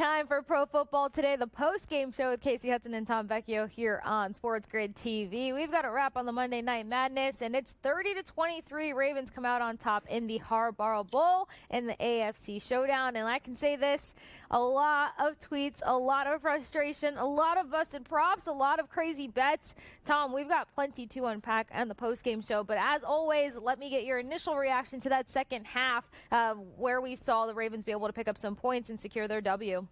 time for Pro Football Today, the post-game show with Kasey Hudson and Tom Vecchio here on SportsGrid TV. We've got a wrap on the Monday Night Madness, and it's 30-23. Ravens come out on top in the Harborough Bowl in the AFC Showdown. And I can say this, a lot of tweets, a lot of frustration, a lot of busted props, a lot of crazy bets. Tom, we've got plenty to unpack on the post-game show, but as always, let me get your initial reaction to that second half where we saw the Ravens be able to pick up some points and secure their W.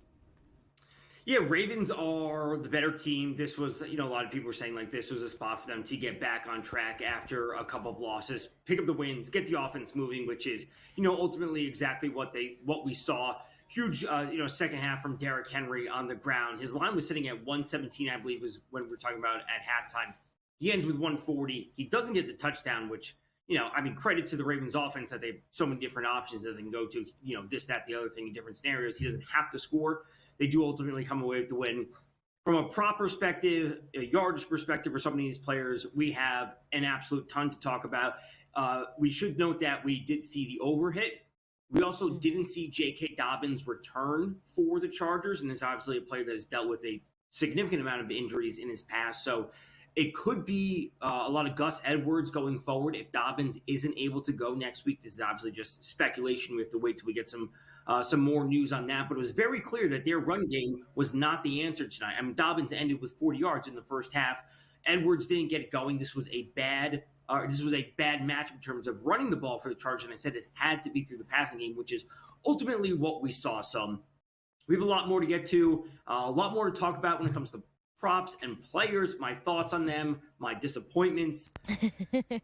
Yeah, Ravens are the better team. This was, a lot of people were saying like this was a spot for them to get back on track after a couple of losses, pick up the wins, get the offense moving, which is, ultimately exactly what we saw. Huge, second half from Derrick Henry on the ground. His line was sitting at 117, I believe, was when we were talking about at halftime. He ends with 140. He doesn't get the touchdown, which, credit to the Ravens offense that they have so many different options that they can go to, this, that, the other thing in different scenarios. He doesn't have to score. They do ultimately come away with the win. From a prop perspective, a yardage perspective for some of these players, we have an absolute ton to talk about. We should note that we did see the overhit. We also didn't see J.K. Dobbins return for the Chargers, and is obviously a player that has dealt with a significant amount of injuries in his past. So it could be a lot of Gus Edwards going forward if Dobbins isn't able to go next week. This is obviously just speculation. We have to wait till we get some more news on that. But it was very clear that their run game was not the answer tonight. Dobbins ended with 40 yards in the first half. Edwards didn't get it going. This was a bad match in terms of running the ball for the Chargers, and I said it had to be through the passing game, which is ultimately what we saw. So we have a lot more to get to, a lot more to talk about when it comes to props and players, my thoughts on them, my disappointments.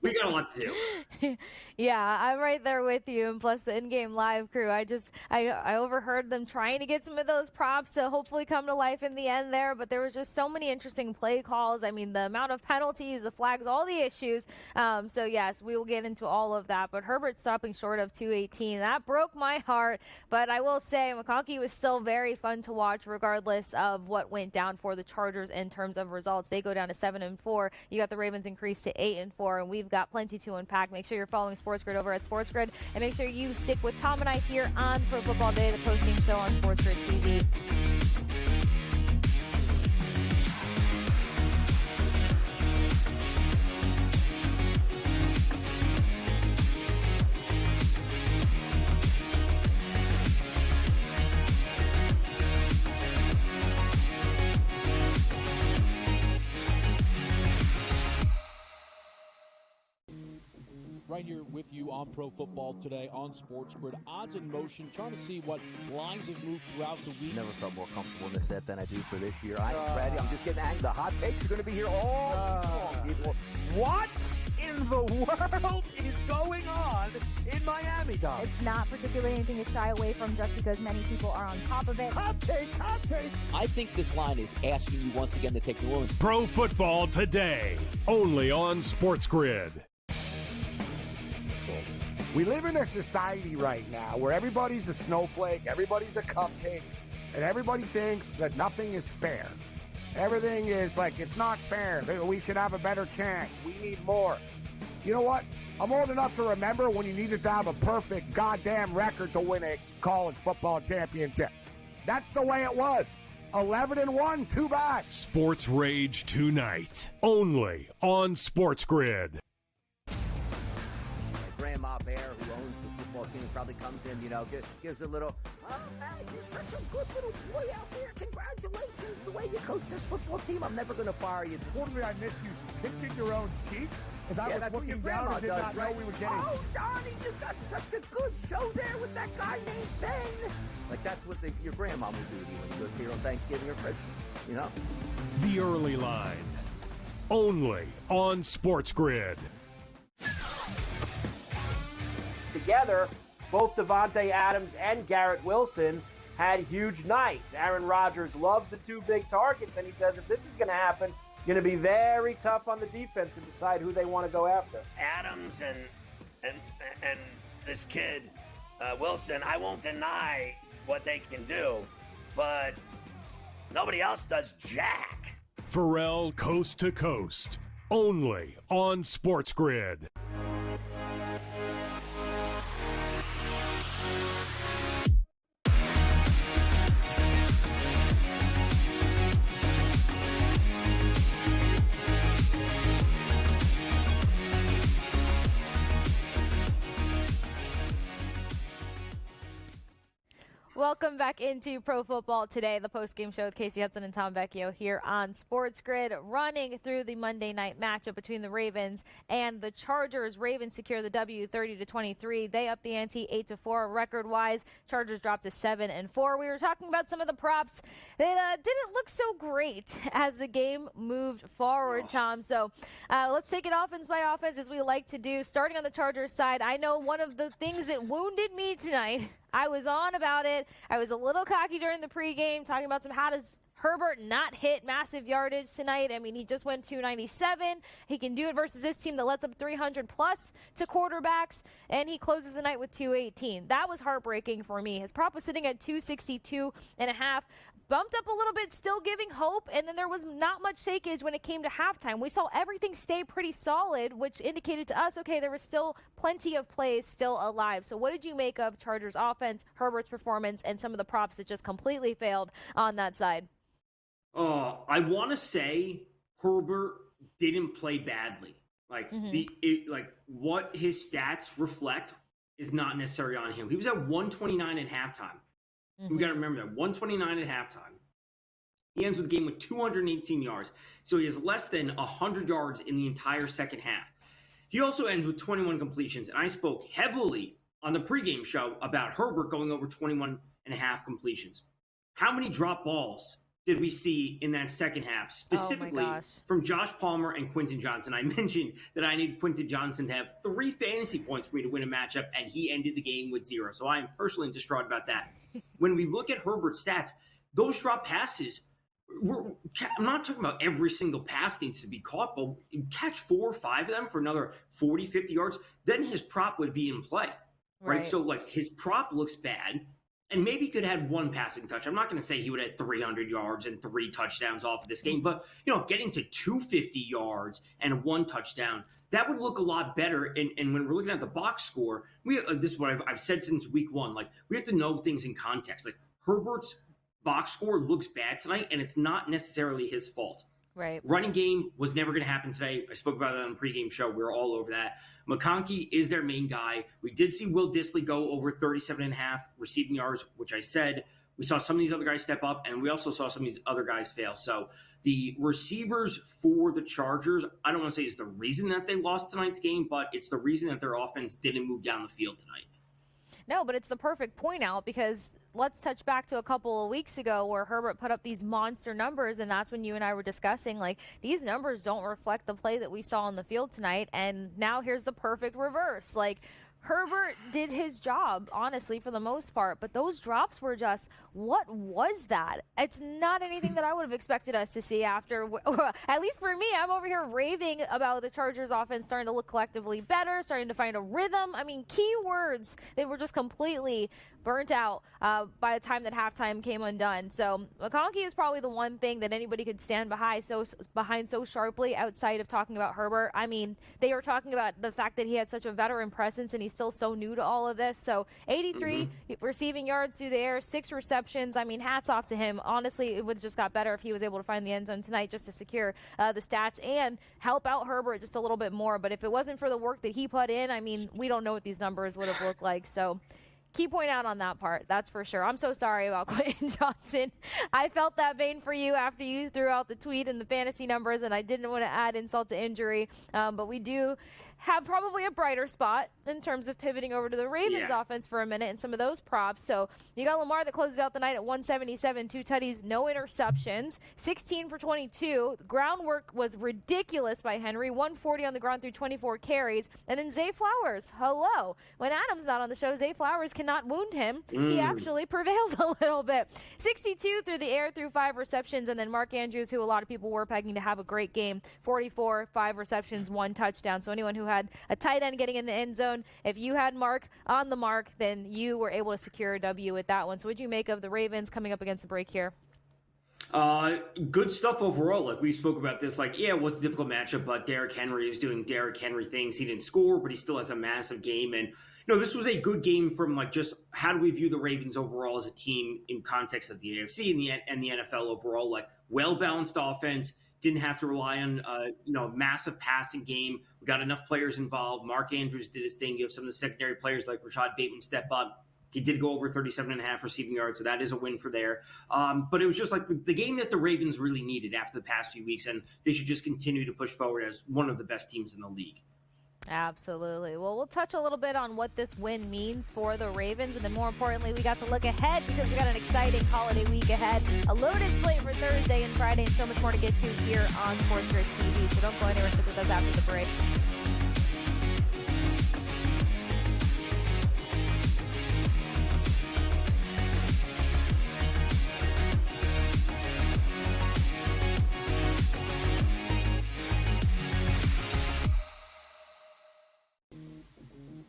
We got a lot to do. Yeah, I'm right there with you. And plus the in-game live crew, I overheard them trying to get some of those props to hopefully come to life in the end there. But there was just so many interesting play calls. The amount of penalties, the flags, all the issues. So yes, we will get into all of that. But Herbert stopping short of 218, that broke my heart. But I will say McConkey was still very fun to watch regardless of what went down for the Chargers in terms of results. They go down to 7-4. You got the Ravens increase to 8-4, and we've got plenty to unpack. Make sure you're following SportsGrid over at SportsGrid, and make sure you stick with Tom and I here on Pro Football Day, the post-game show on SportsGrid TV. Right here with you on Pro Football Today on SportsGrid. Odds in motion, trying to see what lines have moved throughout the week. Never felt more comfortable in this set than I do for this year. I'm ready. I'm just getting angry. The hot takes are going to be here all people. What in the world is going on in Miami, Dom? It's not particularly anything to shy away from just because many people are on top of it. Hot take. I think this line is asking you once again to take New Orleans. Pro Football Today, only on SportsGrid. We live in a society right now where everybody's a snowflake, everybody's a cupcake, and everybody thinks that nothing is fair. Everything is like, it's not fair. We should have a better chance. We need more. You know what? I'm old enough to remember when you needed to have a perfect goddamn record to win a college football championship. That's the way it was. 11-1, too bad. Sports Rage tonight, only on SportsGrid. Grandma Bear, who owns the football team, probably comes in, gives a little, oh, man, you're such a good little boy out there. Congratulations, the way you coach this football team. I'm never going to fire you. Totally, I missed you. Pinching your own cheek? As I was looking down and did not know we were getting... Oh, Donnie, you got such a good show there with that guy named Ben. Like, that's what your grandma would do to you when you go see her on Thanksgiving or Christmas, The Early Line, only on SportsGrid. Together, both Devontae Adams and Garrett Wilson had huge nights. Aaron Rodgers loves the two big targets, and he says if this is going to happen, going to be very tough on the defense to decide who they want to go after. Adams and this kid, Wilson, I won't deny what they can do, but nobody else does jack. Pharrell Coast to Coast, only on SportsGrid. Welcome back into Pro Football Today, the post-game show with Kasey Hudson and Tom Vecchio here on SportsGrid, running through the Monday night matchup between the Ravens and the Chargers. Ravens secure the W 30-23. They up the ante 8-4 record-wise. Chargers dropped to 7-4. We were talking about some of the props that didn't look so great as the game moved forward, Tom. So let's take it offense by offense as we like to do. Starting on the Chargers side, I know one of the things that wounded me tonight, I was on about it. I was a little cocky during the pregame, talking about how does Herbert not hit massive yardage tonight. I mean, he just went 297. He can do it versus this team that lets up 300-plus to quarterbacks, and he closes the night with 218. That was heartbreaking for me. His prop was sitting at 262.5. Bumped up a little bit, still giving hope, and then there was not much shakeage when it came to halftime. We saw everything stay pretty solid, which indicated to us, okay, there was still plenty of plays still alive. So what did you make of Chargers offense, Herbert's performance, and some of the props that just completely failed on that side? I want to say Herbert didn't play badly. Like what his stats reflect is not necessarily on him. He was at 129 at halftime. We got to remember that 129 at halftime. He ends with the game with 218 yards, so he has less than 100 yards in the entire second half. He also ends with 21 completions, and I spoke heavily on the pregame show about Herbert going over 21 and a half completions. How many drop balls did we see in that second half, specifically from Josh Palmer and Quentin Johnson? I mentioned that I need Quentin Johnson to have 3 fantasy points for me to win a matchup, and he ended the game with 0. So I am personally distraught about that. When we look at Herbert's stats, those drop passes, I'm not talking about every single pass needs to be caught, but catch 4 or 5 of them for another 40, 50 yards, then his prop would be in play, right? So, his prop looks bad. And maybe he could have had 1 passing touch. I'm not going to say he would have 300 yards and 3 touchdowns off of this game, but getting to 250 yards and 1 touchdown, that would look a lot better. And when we're looking at the box score, this is what I've said since week 1. We have to know things in context. Herbert's box score looks bad tonight, and it's not necessarily his fault. Right. Running game was never going to happen today. I spoke about that on the pregame show. We were all over that. McConkey is their main guy. We did see Will Dissly go over 37.5 receiving yards, which I said. We saw some of these other guys step up, and we also saw some of these other guys fail. So the receivers for the Chargers, I don't want to say is the reason that they lost tonight's game, but it's the reason that their offense didn't move down the field tonight. No, but it's the perfect point out, because let's touch back to a couple of weeks ago where Herbert put up these monster numbers, and that's when you and I were discussing, these numbers don't reflect the play that we saw on the field tonight, and now here's the perfect reverse. Herbert did his job, honestly, for the most part, but those drops were just, what was that? It's not anything that I would have expected us to see after, at least for me. I'm over here raving about the Chargers offense starting to look collectively better, starting to find a rhythm. I mean, key words, they were just completely burnt out by the time that halftime came undone. So McConkey is probably the one thing that anybody could stand behind so sharply outside of talking about Herbert. I mean, they were talking about the fact that he had such a veteran presence and he's still so new to all of this. So 83 receiving yards through the air, 6 receptions. I mean, hats off to him. Honestly, it would have just got better if he was able to find the end zone tonight just to secure the stats and help out Herbert just a little bit more. But if it wasn't for the work that he put in, I mean, we don't know what these numbers would have looked like. So key point out on that part, that's for sure. I'm so sorry about Quentin Johnson. I felt that vein for you after you threw out the tweet and the fantasy numbers, and I didn't want to add insult to injury. But we do have probably a brighter spot in terms of pivoting over to the Ravens offense for a minute and some of those props. So you got Lamar that closes out the night at 177, 2 tutties, no interceptions, 16 for 22. The groundwork was ridiculous by Henry, 140 on the ground through 24 carries. And then Zay Flowers, hello. When Adam's not on the show, Zay Flowers cannot wound him. He actually prevails a little bit. 62 through the air through 5 receptions. And then Mark Andrews, who a lot of people were pegging to have a great game, 44, 5 receptions, 1 touchdown. So anyone who had a tight end getting in the end zone, if you had Mark on the mark, then you were able to secure a W with that one. So what'd you make of the Ravens coming up against the break here? Good stuff overall. We spoke about this. It was a difficult matchup, but Derrick Henry is doing Derrick Henry things. He didn't score, but he still has a massive game. And, this was a good game from, just how do we view the Ravens overall as a team in context of the AFC and the NFL overall. Well-balanced offense. Didn't have to rely on, massive passing game. We got enough players involved. Mark Andrews did his thing. You have some of the secondary players like Rashad Bateman step up. He did go over 37.5 receiving yards, so that is a win for there. But it was just like the game that the Ravens really needed after the past few weeks, and they should just continue to push forward as one of the best teams in the league. Absolutely. Well, we'll touch a little bit on what this win means for the Ravens, and then more importantly, we got to look ahead because we got an exciting holiday week ahead, a loaded slate for Thursday and Friday, and so much more to get to here on SportsGrid TV. So don't go anywhere. Stick with us after the break.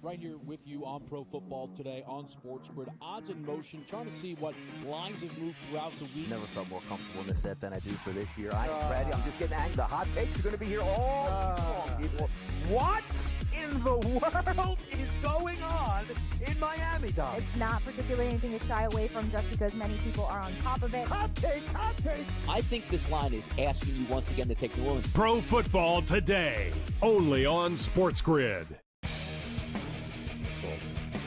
Right here with you on Pro Football Today on SportsGrid. Odds in motion, trying to see what lines have moved throughout the week. Never felt more comfortable in this set than I do for this year. I'm ready. I'm just getting angry. The hot takes are going to be here all long, people. What in the world is going on in Miami, Dom? It's not particularly anything to shy away from just because many people are on top of it. Hot take, hot take. I think this line is asking you once again to take New Orleans. Pro Football Today, only on SportsGrid.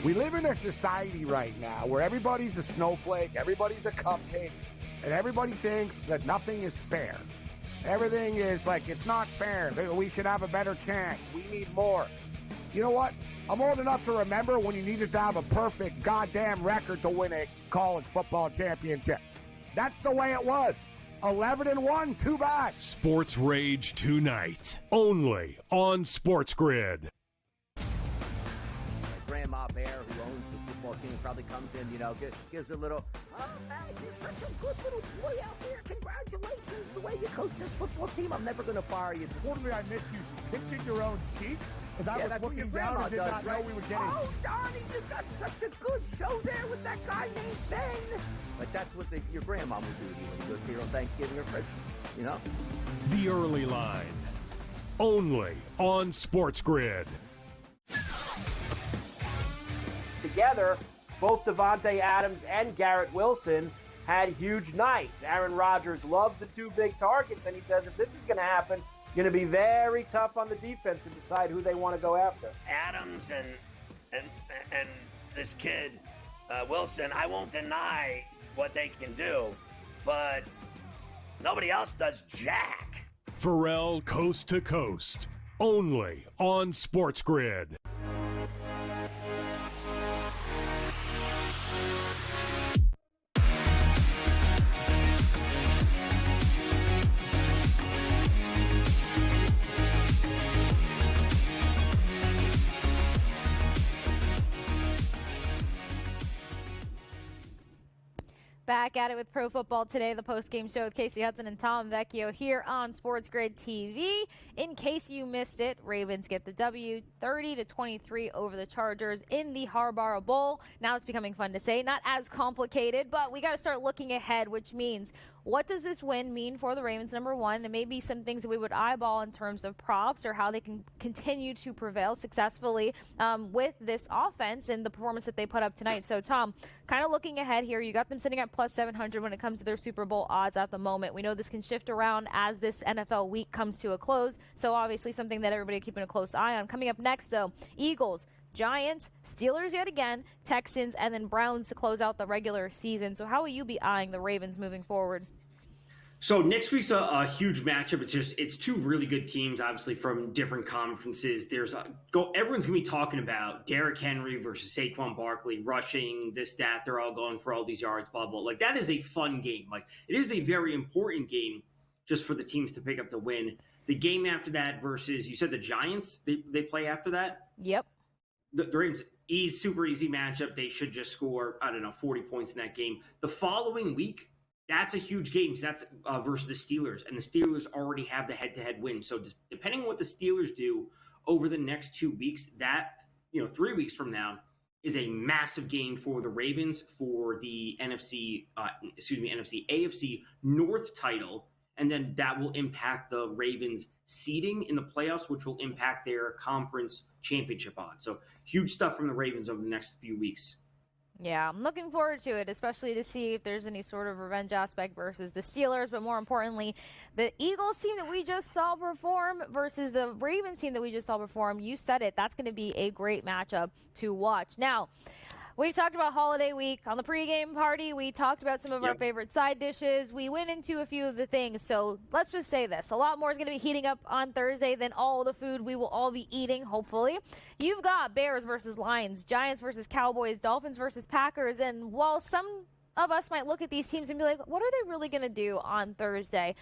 We live in a society right now where everybody's a snowflake, everybody's a cupcake, and everybody thinks that nothing is fair. Everything is like, it's not fair. We should have a better chance. We need more. You know what? I'm old enough to remember when you needed to have a perfect goddamn record to win a college football championship. That's the way it was. 11-1, too bad. Sports Rage tonight, only on SportsGrid. Grandma Bear, who owns the football team, probably comes in, gives a little, oh, man, you're such a good little boy out there. Congratulations, the way you coach this football team. I'm never going to fire you. Totally, I missed you pinching your own cheek as I was looking down and did not know we were getting. Oh, Donnie, you got such a good show there with that guy named Ben. Like, that's what your grandma would do to you when you go see her on Thanksgiving or Christmas, The early line, only on SportsGrid. Together, both Davante Adams and Garrett Wilson had huge nights. Aaron Rodgers loves the two big targets, and he says if this is going to happen, going to be very tough on the defense to decide who they want to go after. Adams and this kid Wilson, I won't deny what they can do, but nobody else does jack. Pharrell Coast to Coast, only on SportsGrid. Back at it with Pro Football Today, the post-game show with Kasey Hudson and Tom Vecchio here on SportsGrid TV. In case you missed it, Ravens get the W 30-23 over the Chargers in the Harborough Bowl. Now it's becoming fun to say, not as complicated, but we got to start looking ahead, which means what does this win mean for the Ravens, number one, and maybe some things that we would eyeball in terms of props or how they can continue to prevail successfully with this offense and the performance that they put up tonight. So, Tom, kind of looking ahead here, you got them sitting at plus 700 when it comes to their Super Bowl odds at the moment. We know this can shift around as this NFL week comes to a close, so obviously something that everybody keeping a close eye on. Coming up next, though, Eagles, Giants, Steelers yet again, Texans, and then Browns to close out the regular season. So how will you be eyeing the Ravens moving forward? So next week's a huge matchup. It's two really good teams, obviously from different conferences. Everyone's gonna be talking about Derrick Henry versus Saquon Barkley, rushing this, that. They're all going for all these yards, blah blah. Like, that is a fun game. Like, it is a very important game just for the teams to pick up the win. The game after that versus, you said the Giants. They play after that. Yep. The Ravens, super easy matchup. They should just score, 40 points in that game. The following week, that's a huge game. That's versus the Steelers, and the Steelers already have the head-to-head win. So depending on what the Steelers do over the next 2 weeks, that 3 weeks from now is a massive game for the Ravens for the AFC North title, and then that will impact the Ravens' seeding in the playoffs, which will impact their conference championship odds. So huge stuff from the Ravens over the next few weeks. Yeah, I'm looking forward to it, especially to see if there's any sort of revenge aspect versus the Steelers, but more importantly, the Eagles team that we just saw perform versus the Ravens team that we just saw perform. You said it. That's going to be a great matchup to watch. Now, We've talked about holiday week. On the pregame party, we talked about some of our favorite side dishes. We went into a few of the things. So let's just say this. A lot more is going to be heating up on Thursday than all the food we will all be eating, hopefully. You've got Bears versus Lions, Giants versus Cowboys, Dolphins versus Packers. And while some of us might look at these teams and be like, what are they really going to do on Thursday?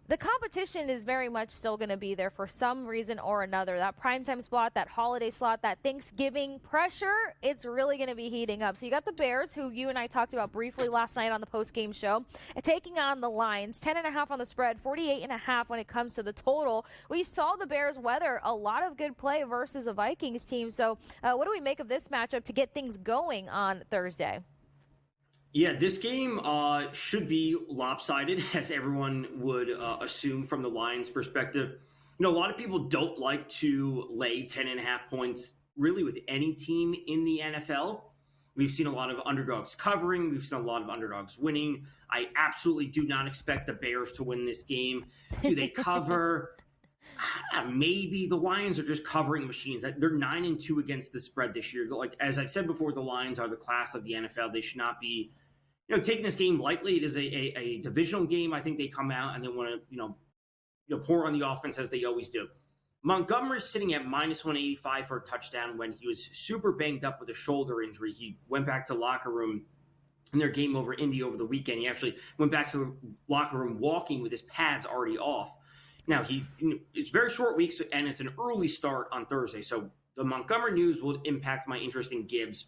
The competition is very much still going to be there for some reason or another. That primetime spot, that holiday slot, that Thanksgiving pressure, it's really going to be heating up. So you got the Bears, who you and I talked about briefly last night on the post-game show, taking on the Lions. 10.5 on the spread, 48.5 when it comes to the total. We saw the Bears weather a lot of good play versus a Vikings team. So what do we make of this matchup to get things going on Thursday? Yeah, this game should be lopsided, as everyone would assume from the Lions' perspective. You know, a lot of people don't like to lay 10.5 points really with any team in the NFL. We've seen a lot of underdogs covering. We've seen a lot of underdogs winning. I absolutely do not expect the Bears to win this game. Do they cover? Maybe. The Lions are just covering machines. They're 9-2 against the spread this year. Like, as I've said before, the Lions are the class of the NFL. They should not be, taking this game lightly. It is a divisional game. I think they come out and they want to, pour on the offense as they always do. Montgomery's sitting at -185 for a touchdown when he was super banged up with a shoulder injury. He went back to the locker room in their game over Indy over the weekend. He actually went back to the locker room walking with his pads already off. Now, it's very short weeks, and it's an early start on Thursday. So the Montgomery news will impact my interest in Gibbs.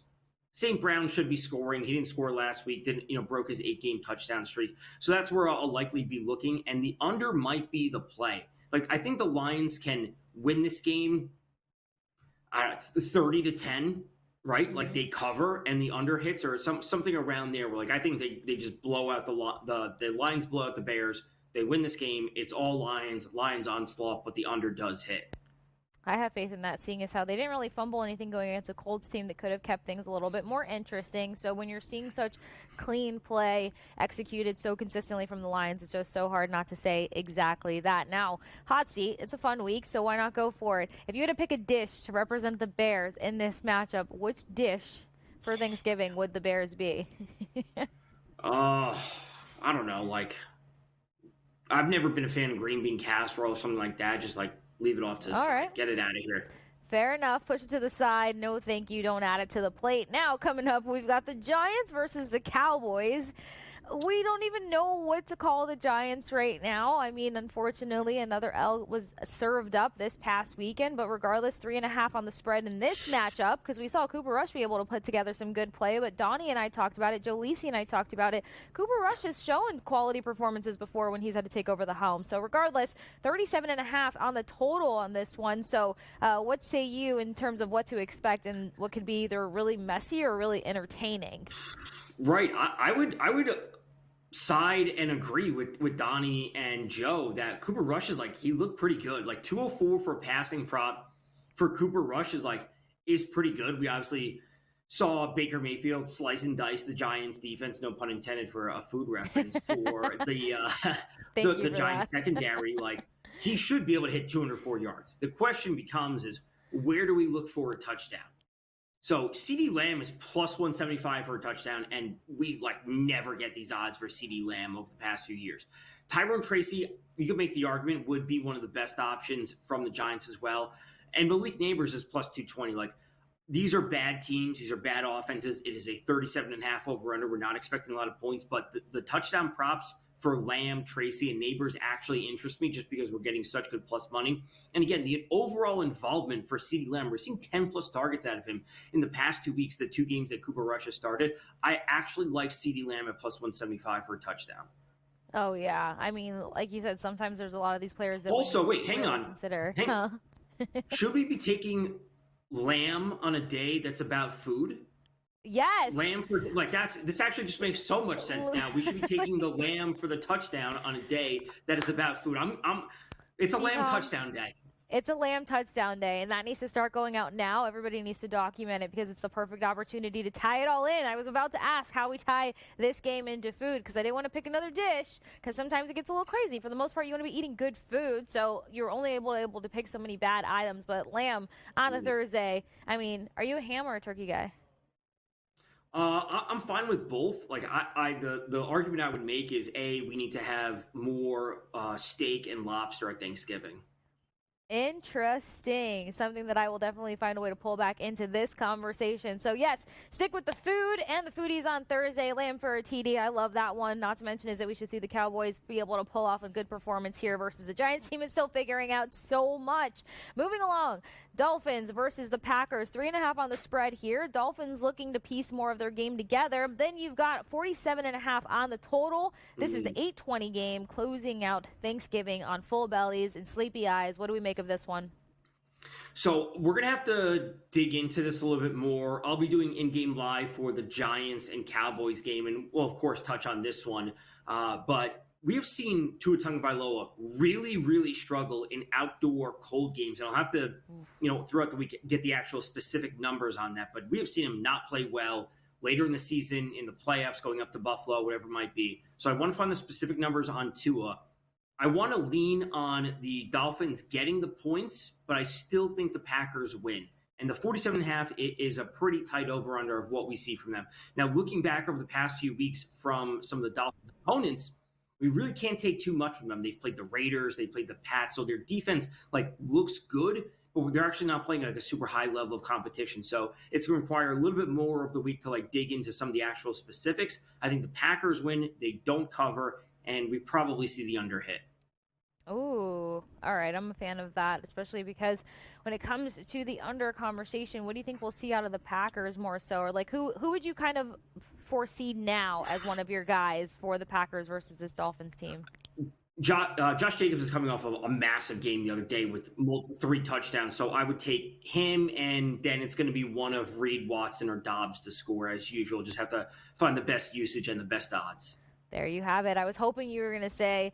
St. Brown should be scoring. He didn't score last week, broke his 8-game touchdown streak. So that's where I'll likely be looking. And the under might be the play. Like, I think the Lions can win this game 30-10, right? Mm-hmm. Like, they cover and the under hits or something around there. Where, like, I think they just blow out the Lions blow out the Bears. They win this game. It's all Lions onslaught, but the under does hit. I have faith in that, seeing as how they didn't really fumble anything going against a Colts team that could have kept things a little bit more interesting. So when you're seeing such clean play executed so consistently from the Lions, it's just so hard not to say exactly that. Now, hot seat, it's a fun week, so why not go for it? If you had to pick a dish to represent the Bears in this matchup, which dish for Thanksgiving would the Bears be? I don't know. Like, I've never been a fan of green bean casserole or something like that. Just like leave it off to the side. Right. Get it out of here. Fair enough. Push it to the side. No, thank you. Don't add it to the plate. Now, coming up, we've got the Giants versus the Cowboys. We don't even know what to call the Giants right now. I mean, unfortunately, another L was served up this past weekend. But regardless, 3.5 on the spread in this matchup, because we saw Cooper Rush be able to put together some good play. But Donnie and I talked about it. Joe Lisi and I talked about it. Cooper Rush has shown quality performances before when he's had to take over the helm. So regardless, 37.5 on the total on this one. So what say you in terms of what to expect and what could be either really messy or really entertaining? Right. I would side and agree with Donnie and Joe that Cooper Rush is he looked pretty good. Like 204 for a passing prop for Cooper Rush is pretty good. We obviously saw Baker Mayfield slice and dice the Giants defense, no pun intended for a food reference, for the Giants secondary. Like, he should be able to hit 204 yards. The question becomes is, where do we look for a touchdown? So CeeDee Lamb is plus 175 for a touchdown, and we never get these odds for CeeDee Lamb over the past few years. Tyrone Tracy, you could make the argument, would be one of the best options from the Giants as well. And Malik Neighbors is plus 220. These are bad teams. These are bad offenses. It is a 37.5 over-under. We're not expecting a lot of points, but the touchdown props for Lamb, Tracy, and Neighbors actually interest me just because we're getting such good plus money. And again, the overall involvement for CeeDee Lamb, we're seeing 10-plus targets out of him in the past 2 weeks, the 2 games that Cooper Rush has started. I actually like CeeDee Lamb at plus 175 for a touchdown. Oh, yeah. I mean, like you said, sometimes there's a lot of these players that also, wait, hang really on. Consider. Should we be taking Lamb on a day that's about food? Yes. Lamb for this actually just makes so much sense now. We should be taking the Lamb for the touchdown on a day that is about food. It's a Lamb touchdown day. It's a Lamb touchdown day, and that needs to start going out now. Everybody needs to document it because it's the perfect opportunity to tie it all in. I was about to ask how we tie this game into food because I didn't want to pick another dish because sometimes it gets a little crazy. For the most part, you want to be eating good food, so you're only able to pick so many bad items. But Lamb on a Thursday, I mean, are you a ham or a turkey guy? I'm fine with both. Like the argument I would make is we need to have more steak and lobster at Thanksgiving. Interesting. Something that I will definitely find a way to pull back into this conversation. So, yes, stick with the food and the foodies on Thursday. Lamb for a TD. I love that one. Not to mention is that we should see the Cowboys be able to pull off a good performance here versus the Giants team is still figuring out so much. Moving along, Dolphins versus the Packers. 3.5 on the spread here. Dolphins looking to piece more of their game together. Then you've got 47.5 on the total. This is the 8:20 game, closing out Thanksgiving on full bellies and sleepy eyes. What do we make of this one? So we're going to have to dig into this a little bit more. I'll be doing in-game live for the Giants and Cowboys game, and we'll, of course, touch on this one. But we have seen Tua Tagovailoa really, really struggle in outdoor cold games. And I'll have to, throughout the week, get the actual specific numbers on that. But we have seen him not play well later in the season, in the playoffs, going up to Buffalo, whatever it might be. So I want to find the specific numbers on Tua. I want to lean on the Dolphins getting the points, but I still think the Packers win. And the 47.5 is a pretty tight over-under of what we see from them. Now, looking back over the past few weeks from some of the Dolphins opponents, we really can't take too much from them. They've played the Raiders, they played the Pats, so their defense looks good, but they're actually not playing a super high level of competition. So it's going to require a little bit more of the week to dig into some of the actual specifics. I think the Packers win, they don't cover, and we probably see the under hit. Oh, all right. I'm a fan of that, especially because when it comes to the under conversation, what do you think we'll see out of the Packers more so? Or who would you kind of foresee now as one of your guys for the Packers versus this Dolphins team? Josh Jacobs is coming off of a massive game the other day with 3 touchdowns. So I would take him, and then it's going to be one of Reed, Watson, or Dobbs to score as usual. Just have to find the best usage and the best odds. There you have it. I was hoping you were going to say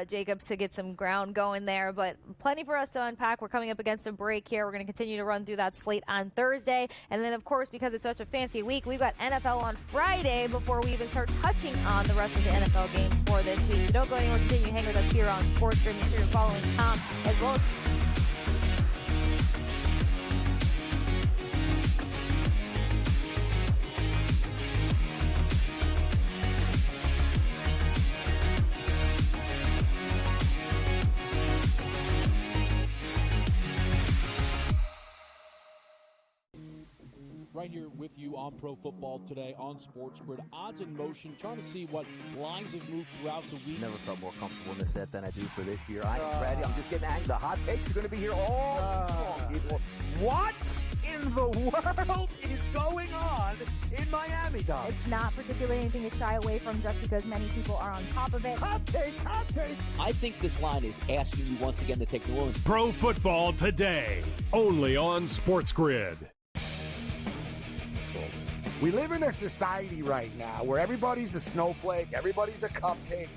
Jacobs to get some ground going there, but plenty for us to unpack. We're coming up against a break here. We're going to continue to run through that slate on Thursday. And then, of course, because it's such a fancy week, we've got NFL on Friday before we even start touching on the rest of the NFL games for this week. So don't go anywhere. Continue to hang with us here on SportsGrid. Make sure you're following Tom as well as right here with you on Pro Football Today on SportsGrid. Odds in motion, trying to see what lines have moved throughout the week. Never felt more comfortable in the set than I do for this year. I'm ready. I'm just getting angry. The hot takes are going to be here all long, people. What in the world is going on in Miami, Dom? It's not particularly anything to shy away from just because many people are on top of it. Hot take, hot take. I think this line is asking you once again to take New Orleans. Pro Football Today, only on SportsGrid. We live in a society right now where everybody's a snowflake, everybody's a cupcake,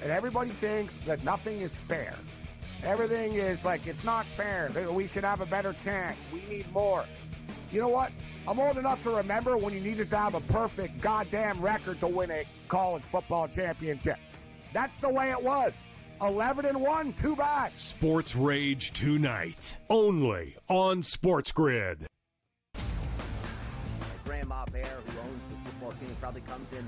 and everybody thinks that nothing is fair. Everything is it's not fair. We should have a better chance. We need more. You know what? I'm old enough to remember when you needed to have a perfect goddamn record to win a college football championship. That's the way it was. 11-1, too bad. Sports Rage tonight, only on SportsGrid. Grandma Bear, who owns the football team, probably comes in,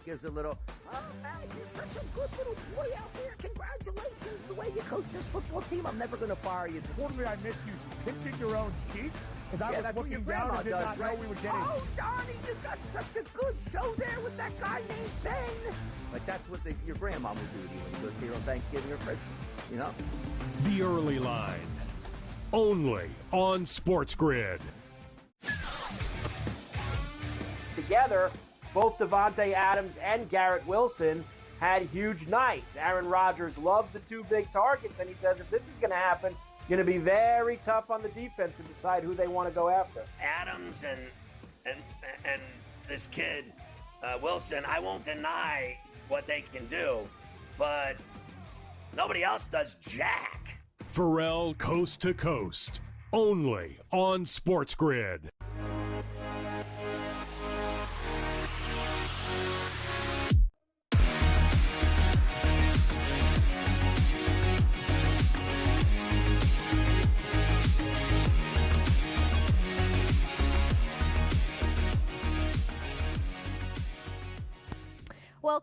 gives a little, oh, man, you're such a good little boy out there. Congratulations, the way you coach this football team. I'm never going to fire you. Totally, I missed you. Hinted your own cheek? As I was looking down and did not know we were getting. Oh, Donnie, you got such a good show there with that guy named Ben. That's what your grandma would do to you when you go see her on Thanksgiving or Christmas, The early line, only on SportsGrid. Together, both Davante Adams and Garrett Wilson had huge nights. Aaron Rodgers loves the 2 big targets, and he says if this is going to happen, going to be very tough on the defense to decide who they want to go after. Adams and this kid Wilson, I won't deny what they can do, but nobody else does jack. Pharrell Coast to Coast, only on SportsGrid.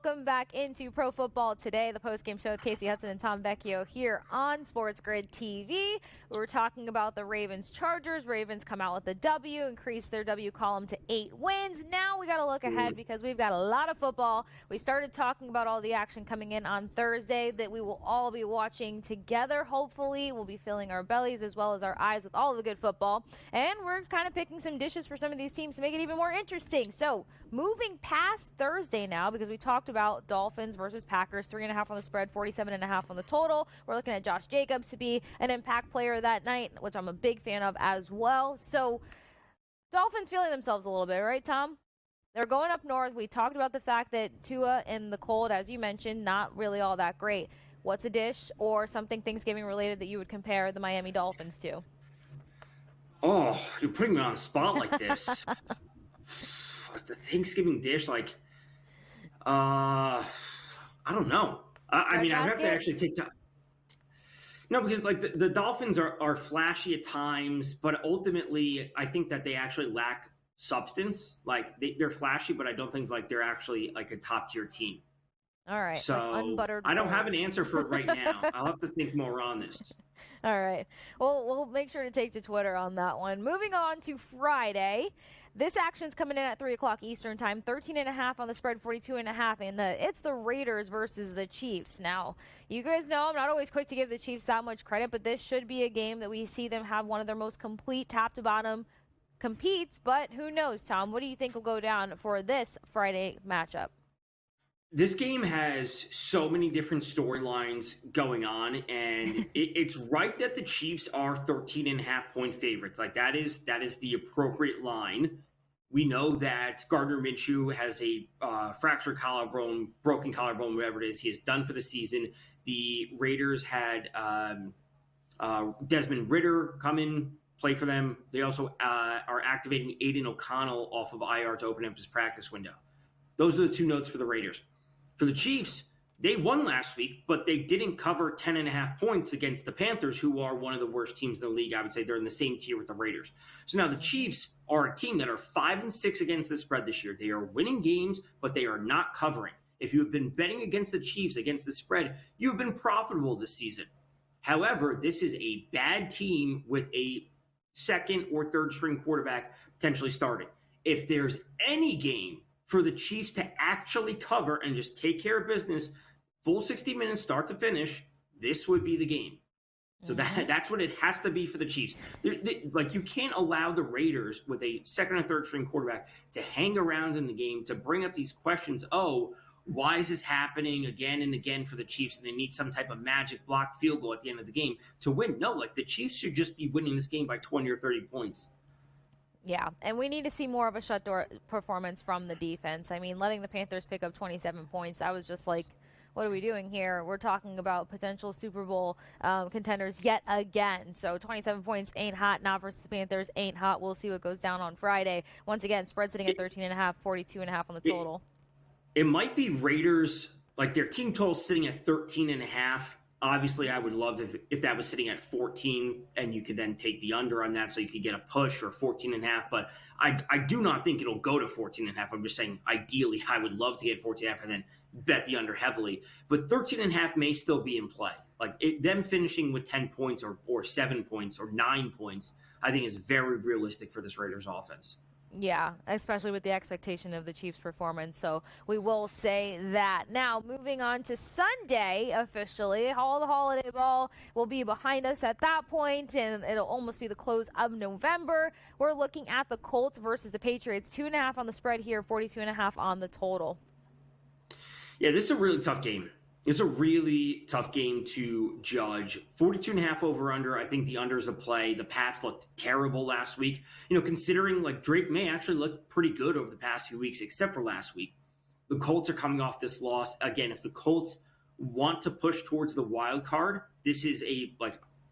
welcome back into Pro Football Today, the postgame show with Kasey Hudson and Tom Vecchio here on SportsGrid TV. We're talking about the Ravens-Chargers. Ravens come out with a W, increase their W column to 8 wins. Now we got to look ahead because we've got a lot of football. We started talking about all the action coming in on Thursday that we will all be watching together. Hopefully, we'll be filling our bellies as well as our eyes with all of the good football. And we're kind of picking some dishes for some of these teams to make it even more interesting. So, moving past Thursday now, because we talked about Dolphins versus Packers, 3.5 on the spread, 47.5 on the total. We're looking at Josh Jacobs to be an impact player that night, which I'm a big fan of as well. So, Dolphins feeling themselves a little bit, right, Tom? They're going up north. We talked about the fact that Tua in the cold, as you mentioned, not really all that great. What's a dish or something Thanksgiving related that you would compare the Miami Dolphins to? Oh, you're putting me on the spot like this. The Thanksgiving dish, like, I don't know. I mean, I have to actually take time. No, because like the Dolphins are flashy at times, but ultimately, I think that they actually lack substance. Like they're flashy, but I don't think like they're actually like a top tier team. All right. So like unbuttered I don't rolls. have an answer for it right now. I'll have to think more on this. All right. Well, we'll make sure to take to Twitter on that one. Moving on to Friday. This action's coming in at 3 o'clock Eastern time, 13.5 on the spread, 42.5, and it's the Raiders versus the Chiefs. Now, you guys know I'm not always quick to give the Chiefs that much credit, but this should be a game that we see them have one of their most complete top-to-bottom competes, but who knows, Tom? What do you think will go down for this Friday matchup? This game has so many different storylines going on, and it's right that the Chiefs are 13.5-point favorites. Like that is the appropriate line. We know that Gardner Minshew has a fractured collarbone, broken collarbone, whatever it is. He is done for the season. The Raiders had Desmond Ridder come in, play for them. They also are activating Aiden O'Connell off of IR to open up his practice window. Those are the two notes for the Raiders. For the Chiefs, they won last week, but they didn't cover 10.5 points against the Panthers, who are one of the worst teams in the league. I would say they're in the same tier with the Raiders. So now the Chiefs are a team that are 5-6 against the spread this year. They are winning games, but they are not covering. If you have been betting against the Chiefs against the spread, you have been profitable this season. However, this is a bad team with a second or third string quarterback potentially starting. If there's any game for the Chiefs to actually cover and just take care of business, full 60 minutes, start to finish, this would be the game. So that's what it has to be for the Chiefs. Like you can't allow the Raiders with a second or third string quarterback to hang around in the game, to bring up these questions. Oh, why is this happening again and again for the Chiefs? And they need some type of magic block field goal at the end of the game to win. No, like the Chiefs should just be winning this game by 20 or 30 points. Yeah, and we need to see more of a shutdoor performance from the defense. I mean, letting the Panthers pick up 27 points, I was just like, what are we doing here? We're talking about potential Super Bowl contenders yet again. So 27 points ain't hot. Not versus the Panthers ain't hot. We'll see what goes down on Friday. Once again, spread sitting at 13.5, 42.5 on the total. It might be Raiders, like their team total sitting at 13.5. Obviously, I would love if that was sitting at 14 and you could then take the under on that so you could get a push or 14.5. But I do not think it'll go to 14.5. I'm just saying, ideally, I would love to get 14.5 and then bet the under heavily. But 13.5 may still be in play. Like them finishing with 10 points or 7 points or 9 points, I think is very realistic for this Raiders offense. Yeah, especially with the expectation of the Chiefs' performance. So we will say that. Now, moving on to Sunday, officially, all the holiday ball will be behind us at that point, and it'll almost be the close of November. We're looking at the Colts versus the Patriots. 2.5 on the spread here, 42.5 on the total. Yeah, this is a really tough game. It's a really tough game to judge. 42.5 over-under. I think the under is a play. The pass looked terrible last week. Considering like Drake May actually looked pretty good over the past few weeks, except for last week. The Colts are coming off this loss. Again, if the Colts want to push towards the wild card, this is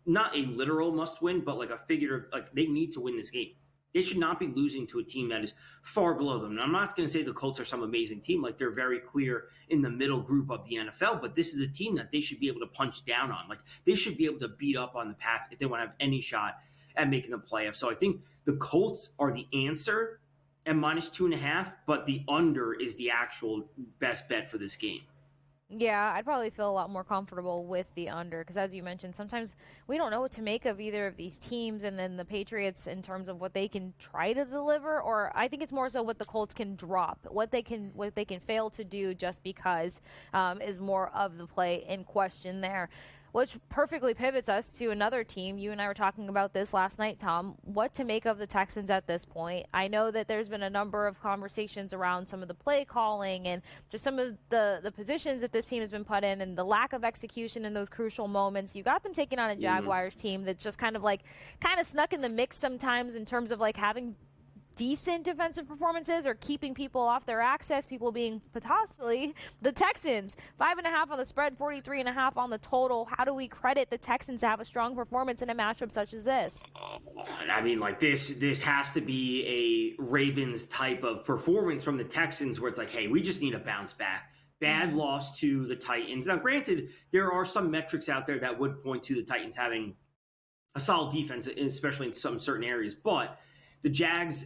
not a literal must-win, but like a figurative, like they need to win this game. They should not be losing to a team that is far below them. And I'm not going to say the Colts are some amazing team. Like they're very clear in the middle group of the NFL, but this is a team that they should be able to punch down on. Like they should be able to beat up on the pass if they want to have any shot at making the playoffs. So I think the Colts are the answer. at -2.5, but the under is the actual best bet for this game. Yeah, I'd probably feel a lot more comfortable with the under because, as you mentioned, sometimes we don't know what to make of either of these teams, and then the Patriots in terms of what they can try to deliver, or I think it's more so what the Colts can drop, what they can fail to do just because is more of the play in question there. Which perfectly pivots us to another team. You and I were talking about this last night, Tom. What to make of the Texans at this point? I know that there's been a number of conversations around some of the play calling and just some of the positions that this team has been put in and the lack of execution in those crucial moments. You got them taking on a Jaguars team that's just kind of snuck in the mix sometimes in terms of having decent defensive performances or keeping people off their access, people being possibly the Texans. 5.5 on the spread, 43.5 on the total. How do we credit the Texans to have a strong performance in a matchup such as this? I mean, this has to be a Ravens type of performance from the Texans where it's hey, we just need a bounce back. Bad loss to the Titans. Now, granted, there are some metrics out there that would point to the Titans having a solid defense, especially in some certain areas, but the Jags,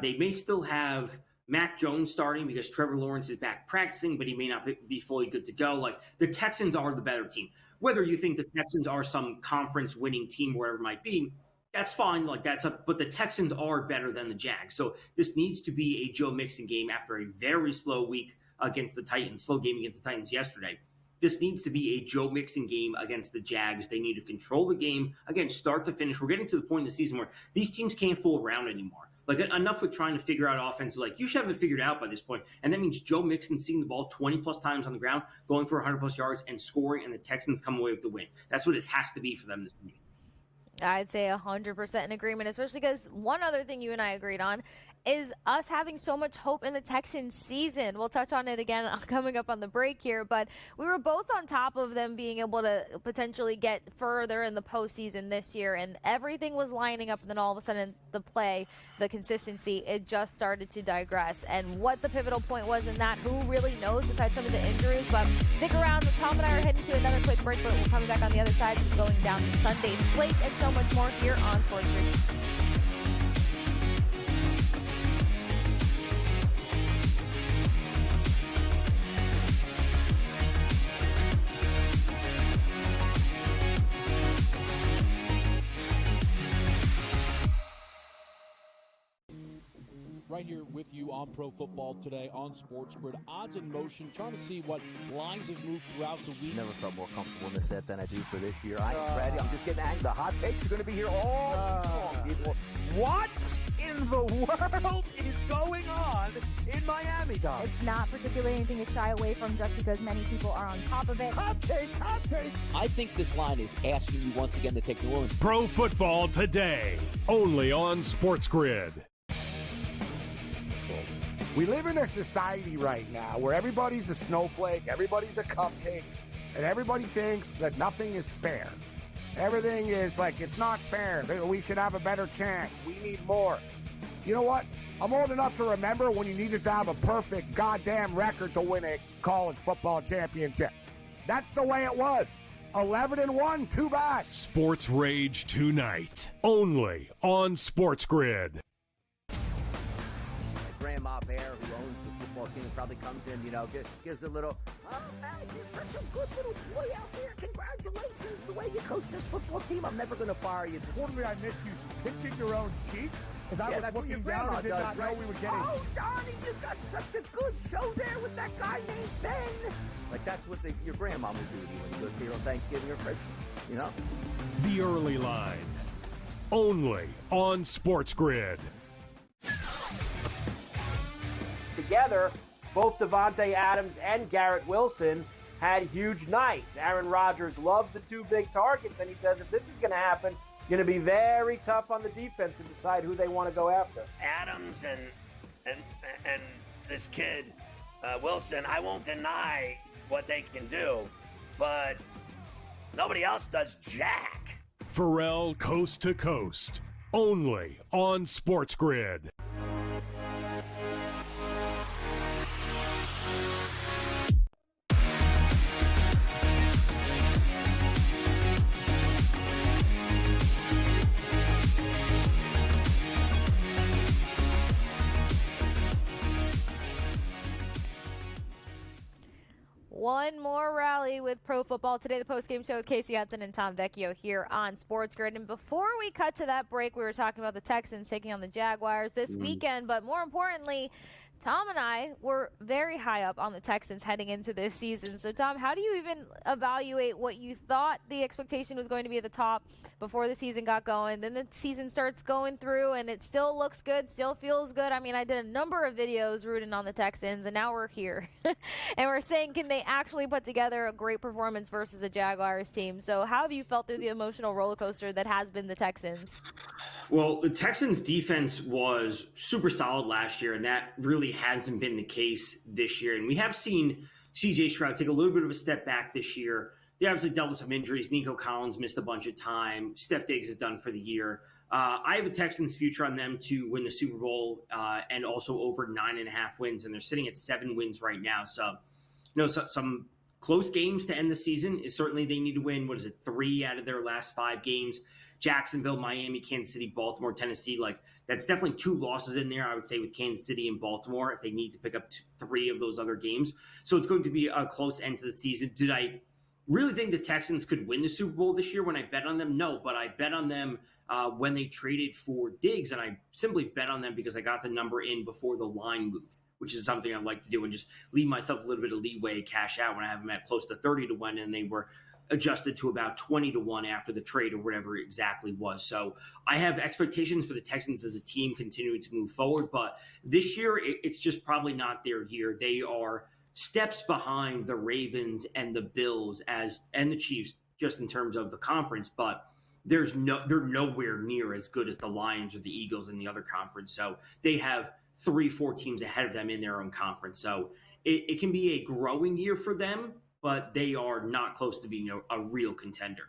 they may still have Mac Jones starting because Trevor Lawrence is back practicing, but he may not be fully good to go. The Texans are the better team. Whether you think the Texans are some conference winning team, wherever it might be, that's fine. But the Texans are better than the Jags. So this needs to be a Joe Mixon game after a very slow week against the Titans, slow game against the Titans yesterday. This needs to be a Joe Mixon game against the Jags. They need to control the game, again, start to finish. We're getting to the point in the season where these teams can't fool around anymore. Enough with trying to figure out offenses. You should have it figured out by this point. And that means Joe Mixon seeing the ball 20-plus times on the ground, going for 100-plus yards, and scoring, and the Texans come away with the win. That's what it has to be for them this week. I'd say 100% in agreement, especially because one other thing you and I agreed on is us having so much hope in the Texans season. We'll touch on it again coming up on the break here, but we were both on top of them being able to potentially get further in the postseason this year, and everything was lining up, and then all of a sudden the play, the consistency, it just started to digress. And what the pivotal point was in that, who really knows besides some of the injuries, but stick around. Tom and I are heading to another quick break, but we're coming back on the other side, going down the Sunday slate and so much more here on SportsGrid. Right here with you on Pro Football Today on SportsGrid. Odds in motion, trying to see what lines have moved throughout the week. Never felt more comfortable in the set than I do for this year. I'm ready. I'm just getting angry. The hot takes are going to be here all long, people. What in the world is going on in Miami, Dom? It's not particularly anything to shy away from just because many people are on top of it. Hot take. I think this line is asking you once again to take New Orleans. Pro Football Today, only on SportsGrid. We live in a society right now where everybody's a snowflake, everybody's a cupcake, and everybody thinks that nothing is fair. Everything is it's not fair. We should have a better chance. We need more. You know what? I'm old enough to remember when you needed to have a perfect goddamn record to win a college football championship. That's the way it was. 11-1, too bad. Sports Rage tonight, only on SportsGrid. Grandma Bear, who owns the football team, probably comes in, gives a little, oh, man, you're such a good little boy out there. Congratulations, the way you coach this football team. I'm never going to fire you. Totally, I missed you pinching your own cheek as I was looking down and did not know we were getting. Oh, Donnie, you got such a good show there with that guy named Ben. That's what your grandma would do to you when you go see her on Thanksgiving or Christmas, The early line, only on SportsGrid. Together, both Davante Adams and Garrett Wilson had huge nights. Aaron Rodgers loves the two big targets, and he says if this is going to happen, going to be very tough on the defense to decide who they want to go after. Adams and this kid, Wilson, I won't deny what they can do, but nobody else does jack. Pharrell Coast to Coast, only on SportsGrid. one more rally with Pro Football Today, the postgame show with Kasey Hudson and Tom Vecchio here on SportsGrid. And before we cut to that break, we were talking about the Texans taking on the Jaguars this weekend, but more importantly, Tom and I were very high up on the Texans heading into this season. So, Tom, how do you even evaluate what you thought the expectation was going to be at the top before the season got going? Then the season starts going through, and it still looks good, still feels good. I mean, I did a number of videos rooting on the Texans, and now we're here. And we're saying, can they actually put together a great performance versus a Jaguars team? So how have you felt through the emotional roller coaster that has been the Texans? Well, the Texans' defense was super solid last year, and that really hasn't been the case this year. And we have seen C.J. Stroud take a little bit of a step back this year. They obviously dealt with some injuries. Nico Collins missed a bunch of time. Steph Diggs is done for the year. I have a Texans future on them to win the Super Bowl and also over 9.5 wins, and they're sitting at 7 wins right now. So, some close games to end the season is certainly they need to win. 3 out of their last 5 games? Jacksonville, Miami, Kansas City, Baltimore, Tennessee. That's definitely 2 losses in there, I would say, with Kansas City and Baltimore if they need to pick up 3 of those other games. So it's going to be a close end to the season. Did I really think the Texans could win the Super Bowl this year when I bet on them? No, but I bet on them when they traded for Diggs, and I simply bet on them because I got the number in before the line moved, which is something I like to do and just leave myself a little bit of leeway, cash out when I have them at close to 30 to 1, and they were adjusted to about 20 to 1 after the trade or whatever it exactly was. So I have expectations for the Texans as a team continuing to move forward, but this year it's just probably not their year. They are steps behind the Ravens and the Bills and the Chiefs just in terms of the conference, but they're nowhere near as good as the Lions or the Eagles in the other conference. So they have 3-4 teams ahead of them in their own conference. So it can be a growing year for them, but they are not close to being a real contender.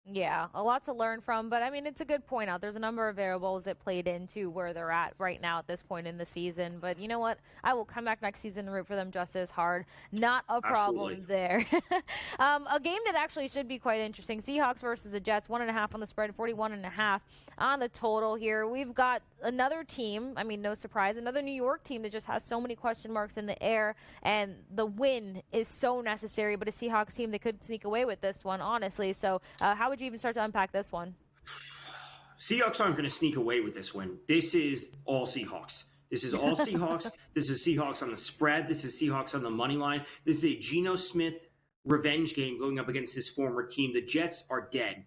Yeah, a lot to learn from, but I mean, it's a good point out. There's a number of variables that played into where they're at right now at this point in the season. But you know what? I will come back next season and root for them just as hard. Not a problem there. A game that actually should be quite interesting. Seahawks versus the Jets, 1.5 on the spread, 41.5 on the total here. We've got another team, I mean, no surprise, another New York team that just has so many question marks in the air, and the win is so necessary, but a Seahawks team that could sneak away with this one, honestly. So how would you even start to unpack this one? Seahawks aren't going to sneak away with this win. This is all Seahawks. This is all Seahawks. This is Seahawks on the spread. This is Seahawks on the money line. This is a Geno Smith revenge game going up against his former team. The Jets are dead.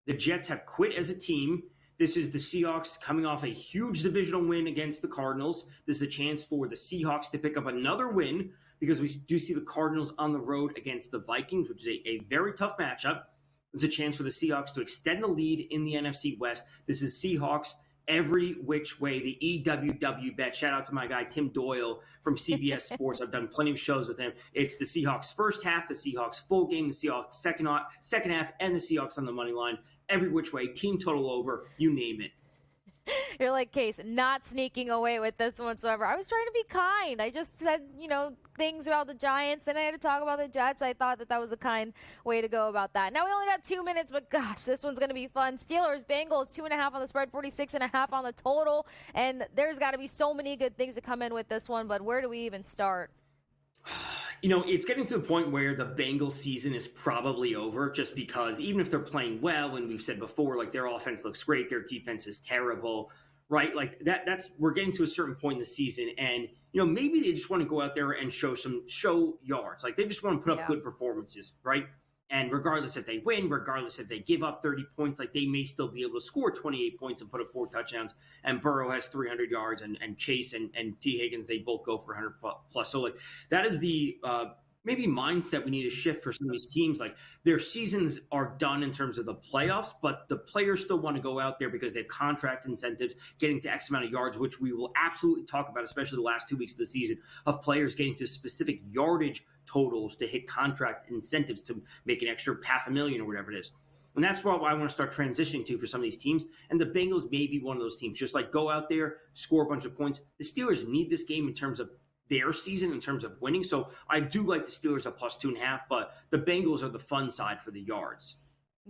The Jets have quit as a team. This is the Seahawks coming off a huge divisional win against the Cardinals. This is a chance for the Seahawks to pick up another win because we do see the Cardinals on the road against the Vikings, which is a very tough matchup. There's a chance for the Seahawks to extend the lead in the NFC West. This is Seahawks every which way. The EWW bet. Shout out to my guy, Tim Doyle from CBS Sports. I've done plenty of shows with him. It's the Seahawks first half, the Seahawks full game, the Seahawks second half, and the Seahawks on the money line. Every which way, team total over, you name it. You're like, Case, not sneaking away with this whatsoever. I was trying to be kind. I just said, things about the Giants. Then I had to talk about the Jets. I thought that was a kind way to go about that. Now we only got 2 minutes, but gosh, this one's going to be fun. Steelers, Bengals, 2.5 on the spread, 46.5 on the total. And there's got to be so many good things to come in with this one, but where do we even start? It's getting to the point where the Bengals season is probably over just because even if they're playing well, and we've said before, their offense looks great, their defense is terrible, right? We're getting to a certain point in the season, and, maybe they just want to go out there and show yards. They just want to put up good performances, right? And regardless if they win, regardless if they give up 30 points, they may still be able to score 28 points and put up 4 touchdowns. And Burrow has 300 yards, and Chase and T. Higgins, they both go for 100 plus. So, that is the maybe mindset we need to shift for some of these teams. Their seasons are done in terms of the playoffs, but the players still want to go out there because they have contract incentives, getting to X amount of yards, which we will absolutely talk about, especially the last 2 weeks of the season, of players getting to specific yardage totals to hit contract incentives to make an extra $500,000 or whatever it is. And that's what I want to start transitioning to for some of these teams. And the Bengals may be one of those teams. Just go out there, score a bunch of points. The Steelers need this game in terms of their season, in terms of winning. So I do like the Steelers at plus 2.5, but the Bengals are the fun side for the yards.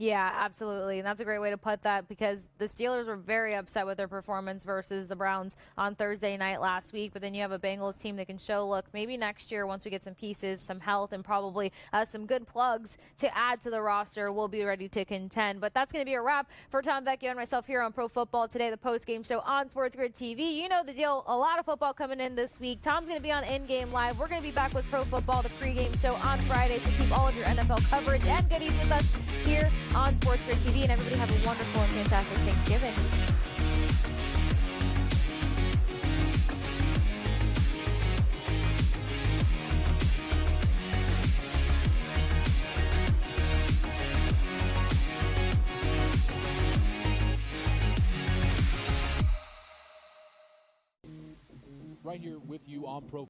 Yeah, absolutely. And that's a great way to put that because the Steelers were very upset with their performance versus the Browns on Thursday night last week. But then you have a Bengals team that can show, look, maybe next year once we get some pieces, some health, and probably some good plugs to add to the roster, we'll be ready to contend. But that's going to be a wrap for Tom Vecchio and myself here on Pro Football Today, the post-game show on SportsGrid TV. You know the deal. A lot of football coming in this week. Tom's going to be on In Game Live. We're going to be back with Pro Football, the pregame show on Friday. So keep all of your NFL coverage and goodies with us here on SportsGrid TV, and everybody have a wonderful and fantastic Thanksgiving. Right here with you on Pro